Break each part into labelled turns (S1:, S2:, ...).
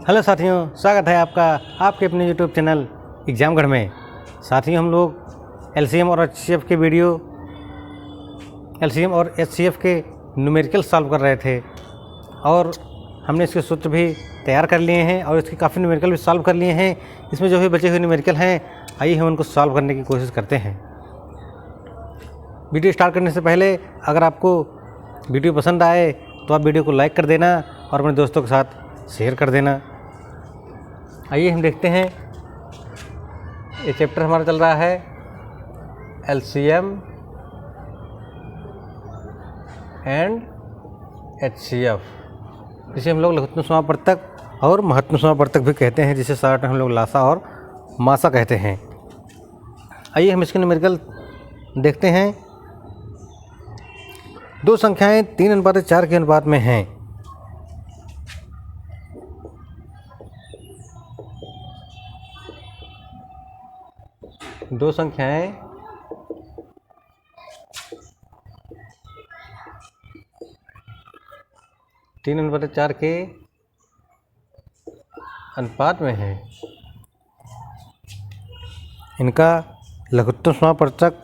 S1: Hello साथियों, स्वागत है आपका आपके अपने यूट्यूब चैनल एग्जामगढ़ में। साथियों, हम लोग एलसीएम और एचसीएफ के एलसीएम और एचसीएफ के न्यूमेरिकल सॉल्व कर रहे थे और हमने इसके सूत्र भी तैयार कर लिए हैं और इसके काफ़ी न्यूमेरिकल भी सॉल्व कर लिए हैं। इसमें जो भी बचे हुए न्यूमेरिकल हैं, आइए हम उनको सॉल्व करने की कोशिश करते हैं। वीडियो स्टार्ट करने से पहले अगर आपको वीडियो पसंद आए तो आप वीडियो को लाइक कर देना और अपने दोस्तों के साथ शेयर कर देना। आइए हम देखते हैं, ये चैप्टर हमारा चल रहा है एलसीएम एंड एचसीएफ, जिसे हम लोग लघुत्तम समापवर्तक और महत्तम समापवर्तक भी कहते हैं, जिसे शॉर्ट में हम लोग लासा और मासा कहते हैं। आइए हम इसके न्यूमेरिकल देखते हैं। दो संख्याएं 3:4 के अनुपात में हैं। दो संख्याएं 3:4 के अनुपात में हैं। इनका लघुत्तम समापवर्तक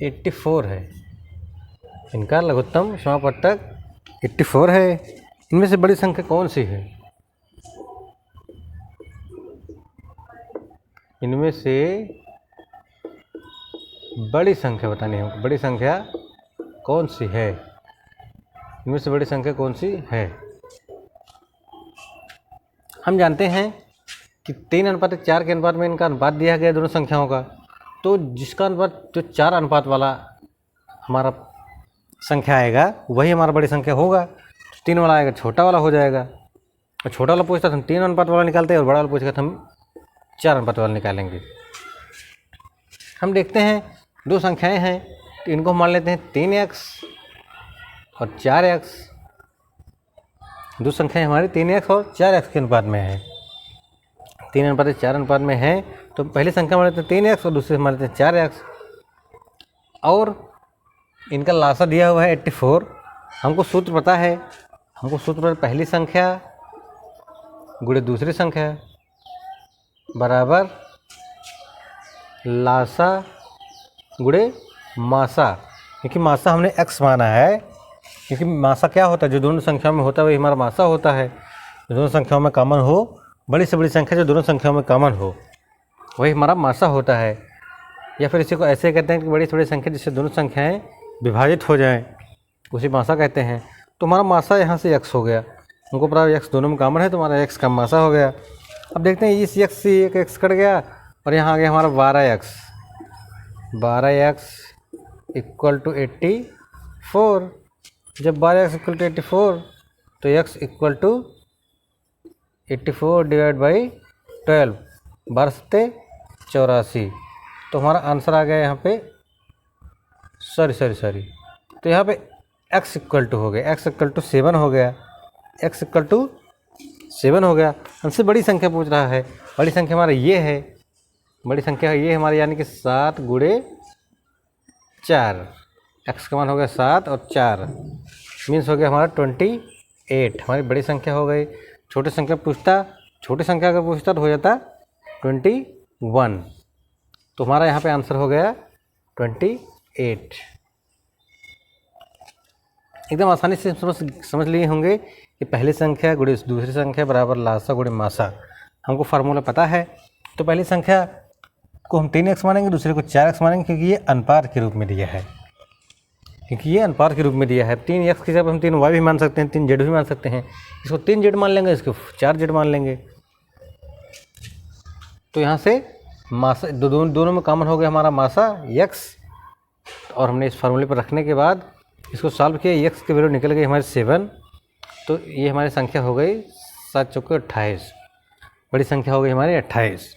S1: 84 है। इनका लघुत्तम समापवर्तक 84 है। इनमें से बड़ी संख्या कौन सी है? इनमें से बड़ी संख्या बतानी है। बड़ी संख्या कौन सी है? इनमें से बड़ी संख्या कौन सी है? हम जानते हैं कि 3:4 के अनुपात में इनका अनुपात दिया गया दोनों संख्याओं का। तो जिसका अनुपात जो 4 अनुपात वाला हमारा संख्या आएगा वही हमारा बड़ी संख्या होगा। तो 3 वाला आएगा, छोटा वाला हो जाएगा। और छोटा वाला पूछता तो हम 3 अनुपात वाला निकालते हैं और बड़ा वाला पूछेगा तो हम 4 अनुपात वाला निकालेंगे। हम देखते हैं दो संख्याएं हैं, तो इनको हम मान लेते हैं 3x और 4x। दो संख्याएं हमारी 3x और 4x के अनुपात में है। 3:4 अनुपात में है, तो पहली संख्या मान लेते हैं 3x और दूसरी मान लेते हैं 4x। और इनका लासा दिया हुआ है 84। हमको सूत्र पता है। हमको सूत्र पता है, पहली संख्या गुणे दूसरी संख्या बराबर लासा गुणे मासा। क्योंकि मासा हमने x माना है, क्योंकि मासा क्या होता है, जो दोनों संख्याओं में होता है वही हमारा मासा होता है। जो दोनों संख्याओं में कॉमन हो, बड़ी से बड़ी संख्या जो दोनों संख्याओं में कॉमन हो वही हमारा मासा होता है। या फिर इसी को ऐसे कहते हैं कि बड़ी से बड़ी संख्या जिससे दोनों संख्याएं विभाजित हो जाएं, उसी मासा कहते हैं। तो हमारा मासा यहाँ से x हो गया। हमको पता है x दोनों में कॉमन है, तो हमारा x का मासा हो गया। अब देखते हैं इस x से एक x कट गया और यहाँ आ गया हमारा 12x। 12x equal to 84। जब 12x इक्वल टू 84 तो x equal to 84 divide by 12, 12 84। तो हमारा आंसर आ गया यहाँ पे सॉरी तो यहाँ पे x इक्वल टू हो गया, x इक्वल टू 7 हो गया। x इक्वल टू 7 हो गया। हमसे बड़ी संख्या पूछ रहा है। बड़ी संख्या हमारा ये है। बड़ी संख्या ये हमारी यानी कि 7 गुणे 4। x का मान हो गया 7 और 4 मीन्स हो गया हमारा 28। हमारी बड़ी संख्या हो गई। छोटी संख्या अगर पूछता तो हो जाता 21। तो हमारा यहाँ पे आंसर हो गया 28। एकदम आसानी से समझ लिए होंगे कि पहली संख्या गुणे दूसरी संख्या बराबर लासा गुणे मासा। हमको फार्मूला पता है। तो पहली संख्या को हम 3x मानेंगे, दूसरे को 4x मानेंगे, क्योंकि ये अनुपात के रूप में दिया है। 3x की जगह हम 3y भी मान सकते हैं, 3z भी मान सकते हैं। इसको 3z मान लेंगे, इसको 4z मान लेंगे। तो यहाँ से मासा दोनों में कॉमन हो गया हमारा मासा x। और हमने इस फार्मूले पर रखने के बाद इसको सॉल्व किया, x की वैल्यू निकल गई हमारी 7। तो ये हमारी संख्या हो गई 7 चौके 28। बड़ी संख्या हो गई हमारी 28।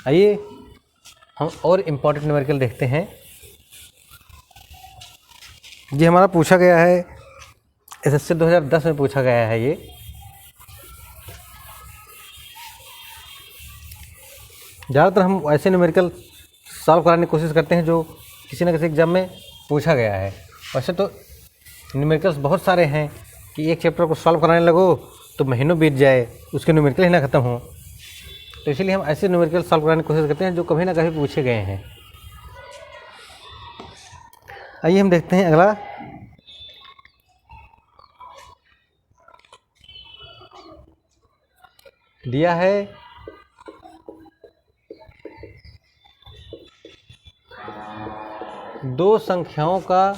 S1: आइए हम और इम्पॉर्टेंट न्यूमेरिकल देखते हैं। ये हमारा पूछा गया है एसएससी 2010 में पूछा गया है। ये ज़्यादातर हम ऐसे न्यूमेरिकल सॉल्व कराने की कोशिश करते हैं जो किसी न किसी एग्ज़ाम में पूछा गया है। वैसे तो न्यूमेरिकल्स बहुत सारे हैं कि एक चैप्टर को सॉल्व कराने लगो तो महीनों बीत जाए, उसके न्यूमेरिकल ही ना ख़त्म हो। तो इसीलिए हम ऐसे न्यूमेरिकल सॉल्व कराने की कोशिश करते हैं जो कभी ना कभी पूछे गए हैं। आइए हम देखते हैं अगला। दिया है दो संख्याओं का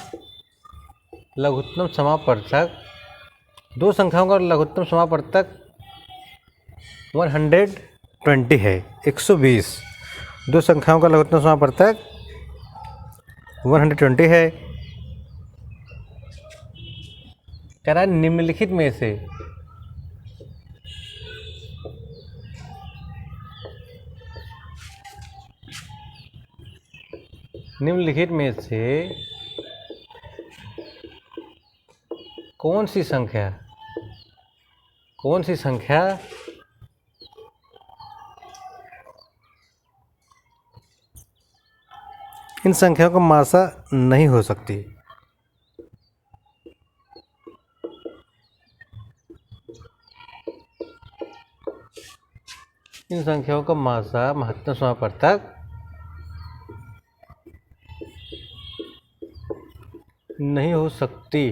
S1: लघुत्तम समापवर्तक, दो संख्याओं का लघुत्तम समापवर्तक 120 है, 120। दो संख्याओं का लघुत्तम समापवर्तक 120 है। कह रहा है निम्नलिखित में से कौन सी संख्या इन संख्याओं का मासा नहीं हो सकती। इन संख्याओं का मासा महत्तम समापवर्तक नहीं हो सकती,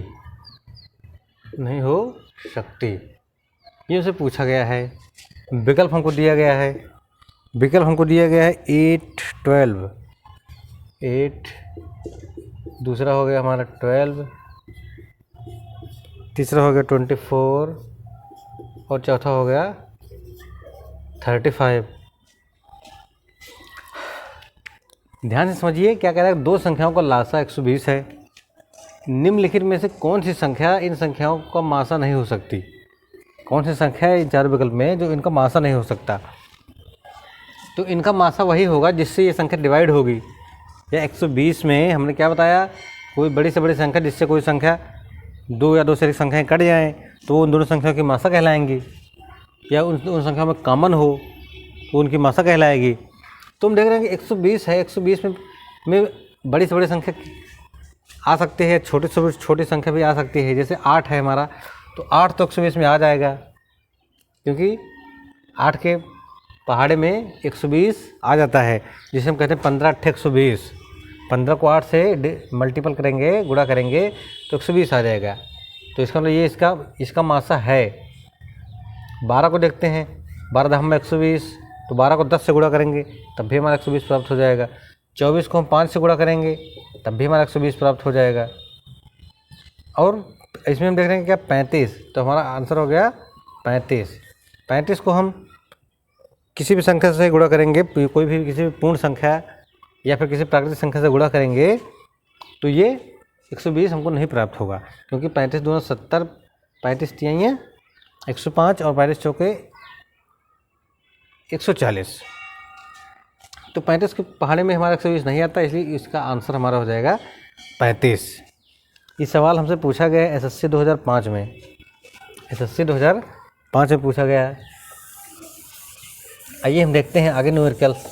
S1: ये उसे पूछा गया है। विकल्प हमको दिया गया है 8, 12, 8, दूसरा हो गया हमारा 12, तीसरा हो गया 24 और चौथा हो गया 35। ध्यान से समझिए क्या कह रहा है। दो संख्याओं का लासा 120 है। निम्नलिखित में से कौन सी संख्या इन संख्याओं का मासा नहीं हो सकती? कौन सी संख्या है इन चार विकल्प में जो इनका मासा नहीं हो सकता? तो इनका मासा वही होगा जिससे ये संख्या डिवाइड होगी। या 120 में हमने क्या बताया, कोई बड़ी से बड़ी संख्या जिससे कोई संख्या दो या दो से अधिक संख्याएँ कट जाएँ तो उन दोनों संख्याओं की मासा कहलाएंगी। या उन संख्याओं में कॉमन हो तो उनकी मासा कहलाएगी। तो हम देख रहे हैं कि 120 है, 120 में बड़ी से बड़ी संख्या आ सकती है, छोटी से छोटी संख्या भी आ सकती है। जैसे 8 है हमारा, तो 8 तो 120 में आ जाएगा, क्योंकि 8 के पहाड़े में 120 आ जाता है, जिसे हम कहते हैं 15 8 120। 15 को 8 से मल्टीपल करेंगे, गुणा करेंगे तो 120 आ जाएगा। तो इसका मतलब ये इसका मासा है। 12 को देखते हैं, 12 दहम में 120, तो 12 को 10 से गुणा करेंगे तब भी हमारा 120 प्राप्त हो जाएगा। 24 को हम 5 से गुणा करेंगे तब भी हमारा 120 प्राप्त हो जाएगा। और इसमें हम देख रहे हैं क्या 35, तो हमारा आंसर हो गया 35। 35 को हम किसी भी संख्या से गुणा करेंगे, कोई भी किसी भी पूर्ण संख्या या फिर किसी प्राकृतिक संख्या से गुणा करेंगे तो ये 120 हमको नहीं प्राप्त होगा, क्योंकि 35 दूना 70, 35 तिहाइयाँ 105 और 35 चौके 140। तो 35 के पहाड़े में हमारा 120 नहीं आता, इसलिए इसका आंसर हमारा हो जाएगा 35। ये सवाल हमसे पूछा गया है SSC 2005 में। SSC 2005 में पूछा गया है। आइए हम देखते हैं आगे न्यूमेरिकल्स।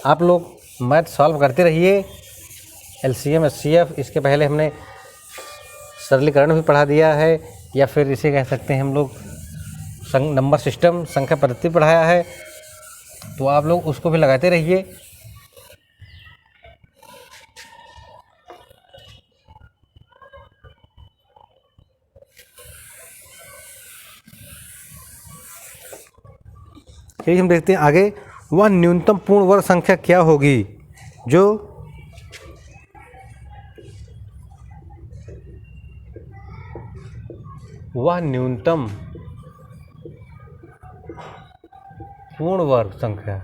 S1: आप लोग मैथ सॉल्व करते रहिए। LCM HCF इसके पहले हमने सरलीकरण भी पढ़ा दिया है, या फिर इसे कह सकते हैं हम लोग नंबर सिस्टम, संख्या पद्धति पढ़ाया है, तो आप लोग उसको भी लगाते रहिए। यही हम देखते हैं आगे। वह न्यूनतम पूर्ण वर्ग संख्या क्या होगी जो वह न्यूनतम पूर्ण वर्ग संख्या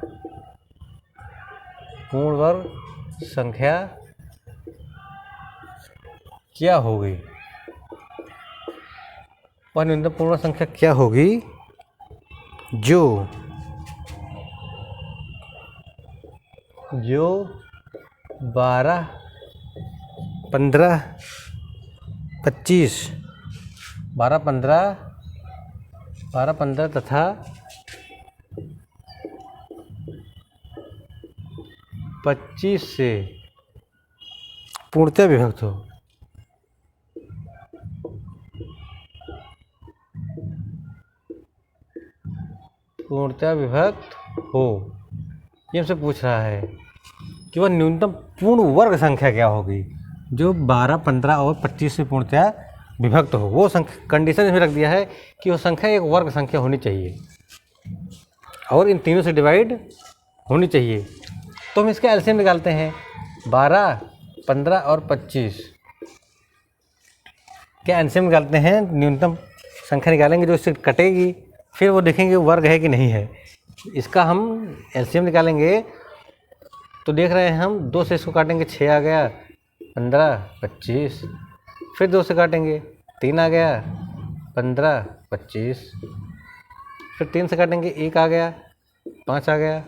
S1: क्या होगी? वह न्यूनतम पूर्ण वर्ग संख्या क्या होगी जो 12, 15, 25, 12, 15 तथा 25 से पूर्णतः विभक्त हो। पूर्णतः विभक्त हो, ये हमसे पूछ रहा है कि वह न्यूनतम पूर्ण वर्ग संख्या क्या होगी जो 12, 15 और 25 से पूर्णतः विभक्त हो। वो संख्या कंडीशन इसमें रख दिया है कि वो संख्या एक वर्ग संख्या होनी चाहिए और इन तीनों से डिवाइड होनी चाहिए। तो हम इसका एलसीएम निकालते हैं। 12, 15 और 25 क्या एलसीएम निकालते हैं, न्यूनतम संख्या निकालेंगे जो इससे कटेगी, फिर वो देखेंगे वर्ग है कि नहीं है। इसका हम एलसीएम निकालेंगे तो देख रहे हैं हम 2 से इसको काटेंगे 6 आ गया, 15, 25, फिर 2 से काटेंगे 3 आ गया, 15, 25, फिर 3 से काटेंगे 1 आ गया, 5 आ गया,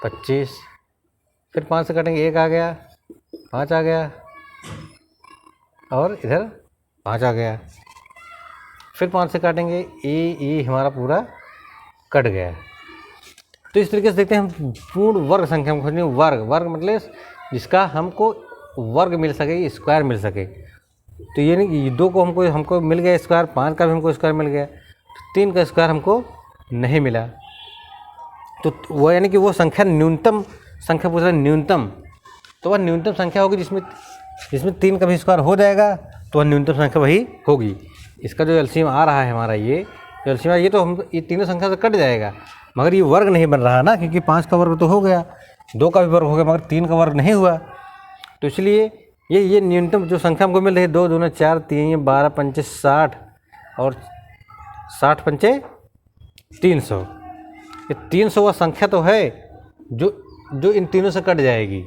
S1: 25, फिर 5 से काटेंगे 1 आ गया, 5 आ गया और इधर 5 आ गया, फिर 5 से काटेंगे ये हमारा पूरा कट गया। तो इस तरीके से देखते हैं हम पूर्ण वर्ग संख्या में खोजने। वर्ग मतलब जिसका हमको वर्ग मिल सके, स्क्वायर मिल सके। तो ये नहीं कि 2 को हमको मिल गया स्क्वायर, 5 का भी हमको स्क्वायर मिल गया, तो 3 का स्क्वायर हमको नहीं मिला। तो वो यानी कि वो संख्या न्यूनतम संख्या पूछ रहा है, न्यूनतम। तो वह न्यूनतम संख्या होगी जिसमें 3 का भी स्क्वायर हो जाएगा, तो वह न्यूनतम संख्या वही होगी। इसका जो एलसीएम आ रहा है हमारा, ये जो एलसीएम ये तो हम ये तीनों संख्या से कट जाएगा, मगर ये वर्ग नहीं बन रहा ना, क्योंकि 5 का वर्ग तो हो गया, 2 का भी वर्ग हो गया, मगर 3 का वर्ग नहीं हुआ। तो इसलिए ये न्यूनतम जो संख्या हमको मिल रही है, 2 दूना 4, 3 12 पंचे 60 और 60 पंचे 300। ये 300 वह संख्या तो है जो इन तीनों से कट जाएगी।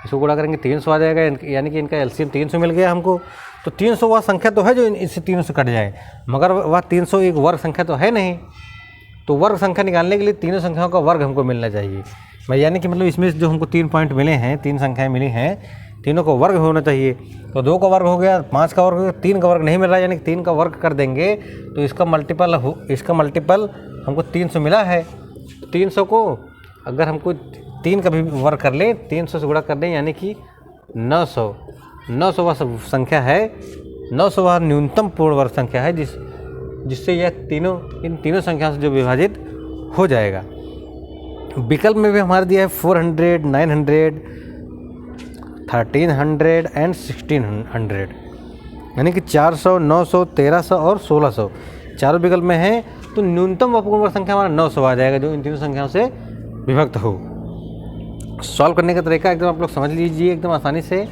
S1: इसको गुणा करेंगे 300 आ जाएगा, यानी कि इनका एलसीएम 300 मिल गया हमको। तो 300 वह संख्या तो है जो इससे तीनों से कट जाए, मगर वह 300 एक वर्ग संख्या तो है नहीं। तो वर्ग संख्या निकालने के लिए तीनों संख्याओं का वर्ग हमको मिलना चाहिए। मैं यानी कि मतलब इसमें जो हमको 3 पॉइंट मिले हैं, 3 संख्याएं मिली हैं, तीनों का वर्ग होना चाहिए। तो 2 का वर्ग हो गया, 5 का वर्ग हो गया, 3 का वर्ग नहीं मिल रहा, यानी कि 3 का वर्ग कर देंगे तो इसका मल्टीपल हमको 300 मिला है। 300 को अगर हमको 3 का भी वर्ग कर ले, 300 से गुणा कर दें, यानी कि 900 वह संख्या है, 900 वह न्यूनतम पूर्ण वर्ग संख्या है जिससे इन तीनों संख्याओं से जो विभाजित हो जाएगा। विकल्प में भी हमारे दिया है 400, 900, 1300 एंड 1600, यानी कि 400, 900, 1300 और 1600 चारों विकल्प में है। तो न्यूनतम व पूर्ण वर्ग संख्या हमारा 900 आ जाएगा जो इन तीनों संख्याओं से विभक्त हो। सॉल्व करने का तरीका एकदम आप लोग समझ लीजिए, एकदम आसानी से।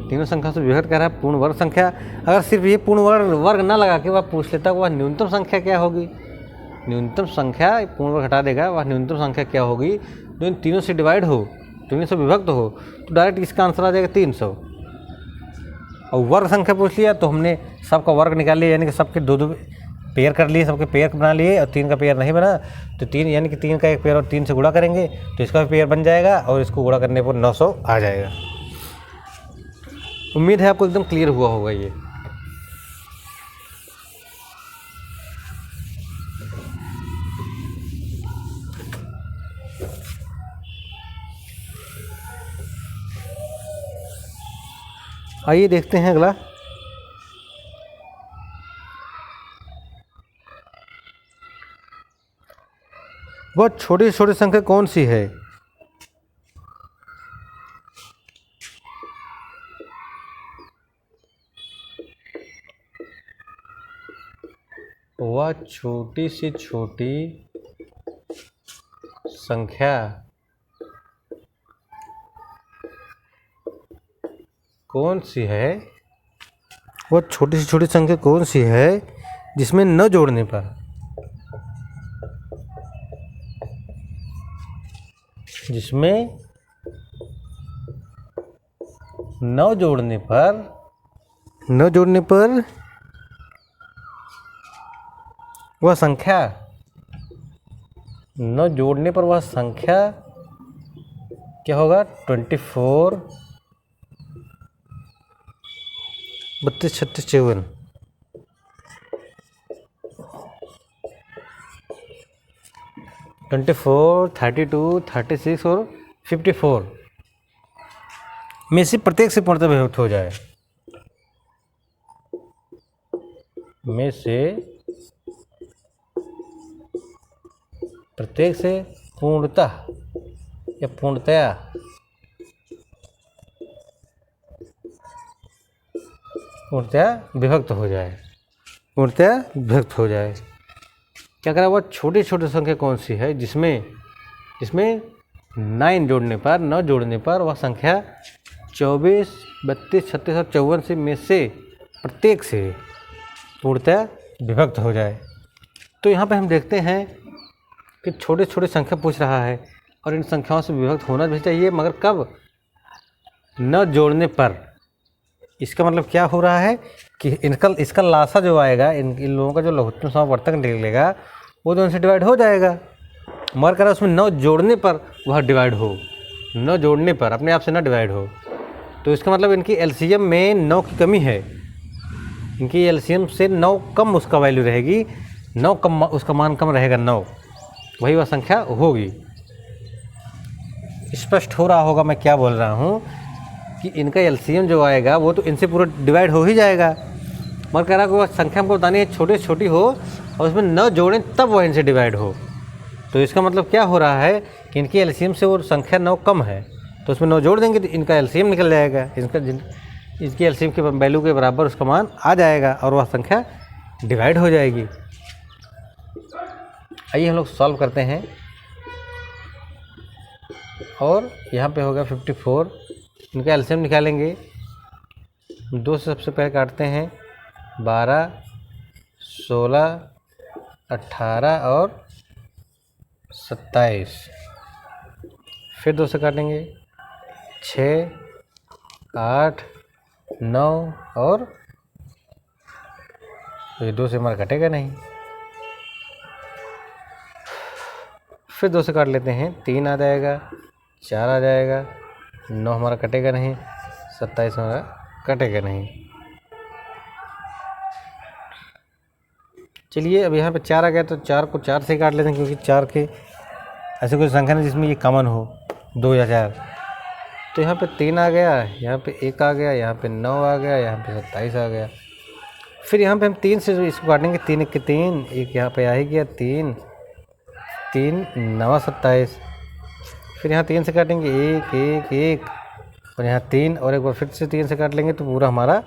S1: तीनों संख्या से विभक्त कर रहा है पूर्ण वर्ग संख्या। अगर सिर्फ ये पूर्ण वर्ग ना लगा के वह पूछ लेता वह न्यूनतम संख्या क्या होगी, न्यूनतम संख्या पूर्ण वर्ग हटा देगा, वह न्यूनतम संख्या क्या होगी जो इन तीनों से डिवाइड हो, तीनों से विभक्त हो, तो डायरेक्ट इसका आंसर आ जाएगा 300। और वर्ग संख्या पूछ लिया तो हमने सबका वर्ग निकाल लिया, यानी कि सबके 2 पेयर कर लिए, सबके पेयर बना लिए, और 3 का पेयर नहीं बना तो 3 यानी कि 3 का एक पेयर और 3 से गुणा करेंगे तो इसका भी पेयर बन जाएगा और इसको गुणा करने पर 900 आ जाएगा। उम्मीद है आपको एकदम क्लियर हुआ होगा ये। आइए देखते हैं अगला। बहुत छोटी छोटी संख्या कौन सी है? वह छोटी से छोटी संख्या कौन सी है? वह छोटी से छोटी संख्या कौन सी है जिसमें न जोड़ने पर न जोड़ने पर वह संख्या क्या होगा? 24, 32, 36, 54। 24, 32, 36 और 54 में से प्रत्येक से पूर्णतः विभक्त हो जाए, में से प्रत्येक से पूर्णतः या पूर्णतया विभक्त हो जाए, पूर्णतया विभक्त हो जाए। क्या करा हुआ, छोटी छोटी संख्या कौन सी है जिसमें 9 जोड़ने पर 9 जोड़ने पर वह संख्या 24, 32, 36 और 54 से में से प्रत्येक से पूर्णतया विभक्त हो जाए। तो यहाँ पे हम देखते हैं कि छोटे छोटे संख्या पूछ रहा है और इन संख्याओं से विभक्त होना भी चाहिए, मगर कब, न जोड़ने पर। इसका मतलब क्या हो रहा है कि इसका लासा जो आएगा, इन लोगों का जो लघुत्तम समावर्तक निकलेगा वो तो इनसे डिवाइड हो जाएगा, मगर करा उसमें 9 जोड़ने पर वह डिवाइड हो, 9 जोड़ने पर अपने आप से ना डिवाइड हो। तो इसका मतलब इनकी एलसीएम में 9 की कमी है, इनकी एलसीएम से 9 कम उसका वैल्यू रहेगी, 9 कम उसका मान कम रहेगा, 9 वही वह संख्या होगी। स्पष्ट हो रहा होगा मैं क्या बोल रहा हूँ कि इनका एलसीएम जो आएगा वो तो इनसे पूरा डिवाइड हो ही जाएगा, मगर कह रहा कि वह संख्या हमको बतानी है छोटी छोटी हो और उसमें 9 जोड़ें तब वह इनसे डिवाइड हो। तो इसका मतलब क्या हो रहा है कि इनकी एलसीएम से वो संख्या 9 कम है, तो उसमें 9 जोड़ देंगे तो इनका एलसीएम निकल जाएगा, इसकी एलसीएम के वैल्यू के बराबर उसका मान आ जाएगा और वह संख्या डिवाइड हो जाएगी। आइए हम लोग सॉल्व करते हैं। और यहाँ पे होगा 54, इनका एलसीएम निकालेंगे, 2 से सबसे पहले काटते हैं, 12, 16, 18 और 27, फिर 2 से काटेंगे, 6, 8, 9 और ये 2 से हमारा कटेगा नहीं, फिर 2 से काट लेते हैं, 3 आ जाएगा, 4 आ जाएगा, 9 हमारा कटेगा नहीं, 27 हमारा कटेगा नहीं। चलिए अब यहाँ पे 4 आ गया तो 4 को 4 से काट लेते हैं, क्योंकि 4 के ऐसे कोई संख्या नहीं जिसमें ये कॉमन हो, 2 या 4। तो यहाँ पे 3 आ गया, यहाँ पे 1 आ गया, यहाँ पे 9 आ गया, यहाँ पे 27 आ गया। फिर यहाँ पे हम 3 से इसको काटेंगे, 3 1 के 3, 1 यहाँ पे आ ही गया, 3 3 9 27। फिर यहाँ 3 से काटेंगे, 1 1 1 और यहाँ 3 और एक बार फिर से 3 से काट लेंगे तो पूरा हमारा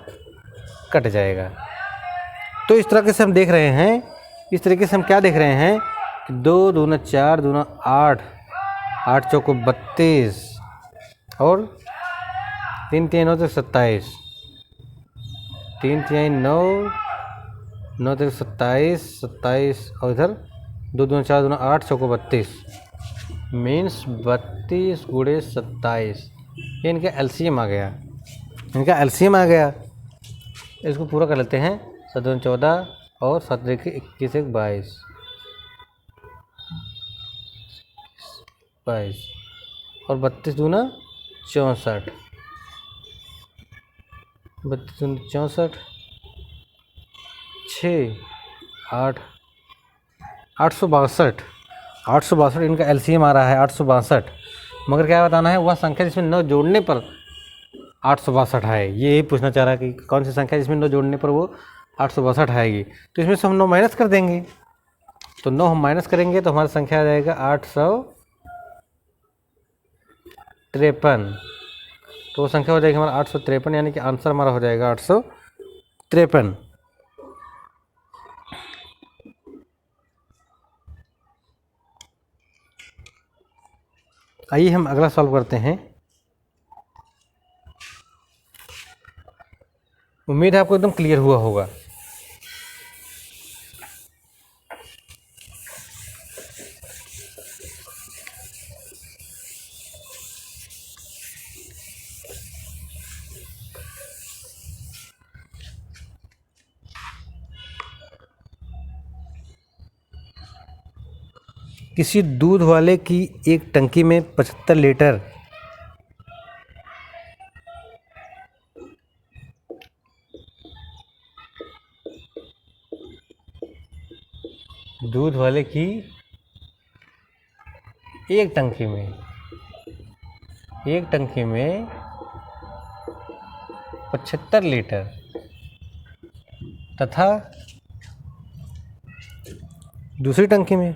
S1: कट जाएगा। तो इस तरीके से हम देख रहे हैं, इस तरीके से हम क्या देख रहे हैं कि 2 दूना 4 दूना 8, 8 चौको 32 और 3 3 9 तक 27, 3 3 9 9 तक 27 27 और इधर 2 दूना 4 दूना 8 चौको 32 मीन्स 32 गुणे 27। ये इनका एलसीएम आ गया, इनका एलसीएम आ गया। इसको पूरा कर लेते हैं, 7 दूना 14 और 7 देखिए 21 1 22 22 और 32 दूना 64, 32 दूना 64, 6 8 862 862 इनका एलसीएम आ रहा है, 862। मगर क्या बताना है, वह संख्या जिसमें 9 जोड़ने पर 862 है, ये ही पूछना चाह रहा है कि कौन सी संख्या जिसमें 9 जोड़ने पर वो 862 आएगी। तो इसमें से हम 9 माइनस कर देंगे, तो 9 हम माइनस करेंगे तो हमारा संख्या आ जाएगा 853। तो वो संख्या हो जाएगी हमारा 853, यानी कि आंसर हमारा हो जाएगा 853। आइए हम अगला सॉल्व करते हैं। उम्मीद है आपको एकदम क्लियर हुआ होगा। किसी दूध वाले की एक टंकी में 75 लीटर दूध वाले की एक टंकी में 75 लीटर तथा दूसरी टंकी में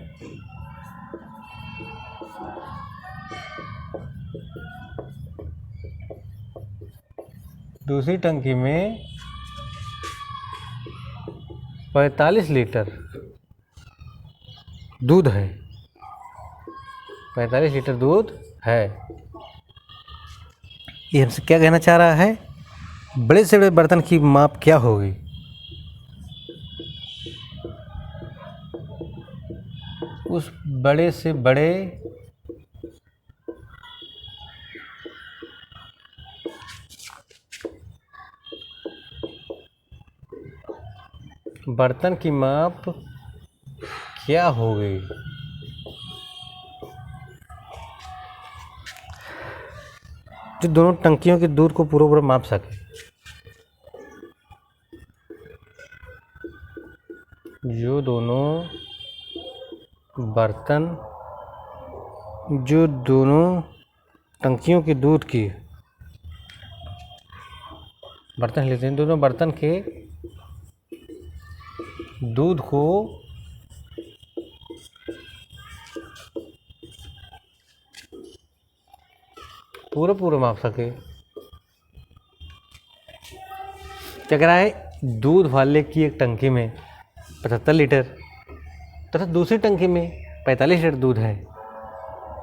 S1: 45 लीटर दूध है। 45 लीटर दूध है। ये हमसे क्या कहना चाह रहा है? बड़े से बड़े बर्तन की माप क्या होगी? उस बड़े से बड़े बर्तन की माप क्या होगी? जो दोनों टंकियों के दूध को पूरा माप सके। जो दोनों टंकियों के दूध की बर्तन लेते हैं, दोनों बर्तन के दूध को पूरा माप सके। क्या कह रहा है? दूध वाले की एक टंकी में 75 लीटर तथा दूसरी टंकी में 45 लीटर दूध है।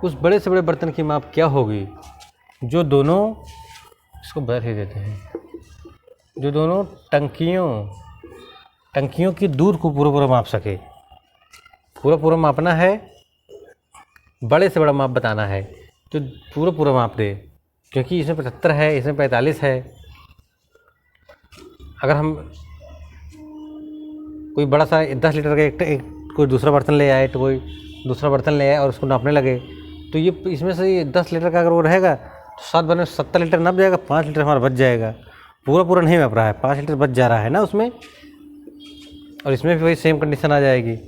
S1: उस बड़े से बड़े बर्तन की माप क्या होगी? जो दोनों, इसको बदल ही देते हैं, जो दोनों टंकियों की दूध को पूरा माप सके। पूरा मापना है, बड़े से बड़ा माप बताना है, तो पूरा माप दे। क्योंकि इसमें 75 है, इसमें 45 है। अगर हम कोई बड़ा सा 10 लीटर का एक कोई दूसरा बर्तन ले आए, तो कोई दूसरा बर्तन ले आए और उसको नापने लगे, तो ये इसमें से ये 10 लीटर का अगर वो रहेगा तो 7 बार में 70 लीटर नप जाएगा, 5 लीटर हमारा बच जाएगा। पूरा नहीं नप रहा है, 5 लीटर बच जा रहा है ना उसमें, और इसमें भी वही सेम कंडीशन आ जाएगी।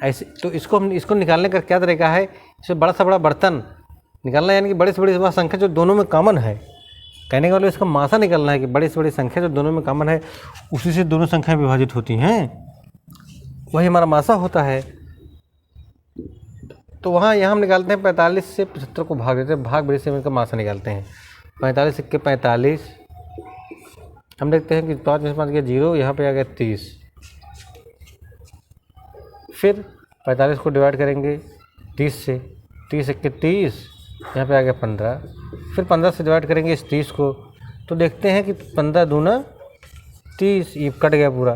S1: ऐसे तो इसको निकालने का क्या तरीका है? इसमें बड़ा से बड़ा बर्तन निकालना, यानी कि बड़े से बड़ी संख्या जो दोनों में कॉमन है। कहने का मतलब इसका मासा निकालना है कि बड़ी से बड़ी संख्या जो दोनों में कॉमन है, उसी से दोनों संख्याएं विभाजित होती हैं, वही हमारा मासा होता है। तो यहाँ हम निकालते हैं 45 से 75 को भाग देते हैं, भाग बड़ी से इनका मासा निकालते हैं। 45 सिक्के 45, हम देखते हैं कि 5 में से 5 गया 0, यहाँ पे आ गया 30। फिर 45 को डिवाइड करेंगे 30 से, 30 सिक्के 30, यहाँ पे आ गया 15। फिर 15 से डिवाइड करेंगे इस 30 को, तो देखते हैं कि 15 दूना 30, ये कट गया पूरा।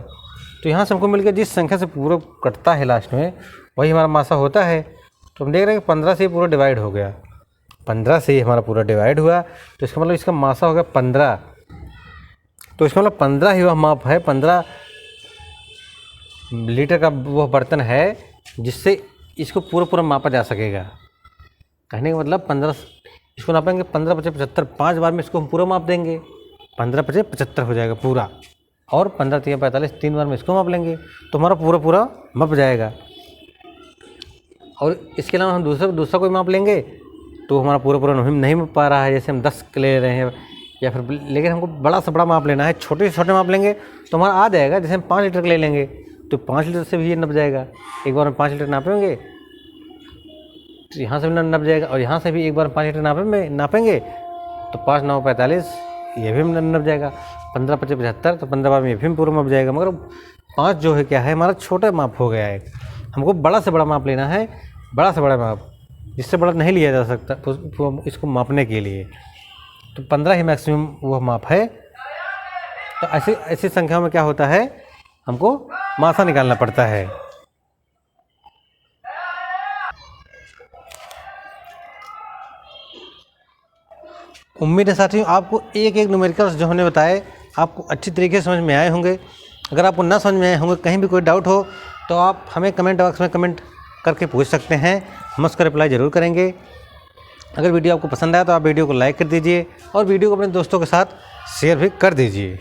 S1: तो यहाँ से हमको मिल गया जिस संख्या से पूरा कटता है लास्ट में, वही हमारा मासा होता है। तो हम देख रहे हैं कि 15 से पूरा डिवाइड हो गया, 15 से हमारा पूरा डिवाइड हुआ, तो इसका मतलब इसका मासा हो गया 15। तो इसका मतलब 15 ही वह माप है, 15 लीटर का वह बर्तन है जिससे इसको पूरा मापा जा सकेगा। कहने का मतलब 15 इसको नापेंगे, 15 × 5 = 75, 5 बार में इसको हम पूरा माप देंगे, 15 × 5 = 75 हो जाएगा पूरा। और 15 × 3 = 45, 3 बार में इसको माप लेंगे तो हमारा पूरा माप जाएगा। और इसके अलावा हम दूसरा कोई माप लेंगे तो हमारा पूरा नहीं माप पा रहा है। जैसे हम 10 ले रहे हैं या फिर, लेकिन हमको बड़ा से बड़ा माप लेना है, छोटे से छोटे माप लेंगे तो हमारा आ जाएगा। जैसे हम 5 लीटर ले लेंगे तो 5 लीटर से भी ये नप जाएगा। एक बार में 5 लीटर नापेंगे तो यहाँ से भी नप जाएगा, और यहाँ से भी एक बार 5 लीटर नापेंगे तो 5 × 9 = 45, ये भी नप जाएगा। 15 × 5 = 75, तो 15 बार में ये भी पूरा माप जाएगा। मगर 5 जो है क्या है, हमारा छोटा माप हो गया है। हमको बड़ा से बड़ा माप लेना है, बड़ा से बड़ा माप, जिससे बड़ा नहीं लिया जा सकता तो इसको मापने के लिए। तो 15 ही मैक्सिमम वह माप है। तो ऐसी संख्याओं में क्या होता है, हमको मासा निकालना पड़ता है। उम्मीद है साथियों आपको एक न्यूमेरिकल्स जो हमने बताए आपको अच्छी तरीके से समझ में आए होंगे। अगर आपको ना समझ में आए होंगे, कहीं भी कोई डाउट हो, तो आप हमें कमेंट बॉक्स में कमेंट करके पूछ सकते हैं, हम उसका रिप्लाई ज़रूर करेंगे। अगर वीडियो आपको पसंद आया तो आप वीडियो को लाइक कर दीजिए और वीडियो को अपने दोस्तों के साथ शेयर भी कर दीजिए।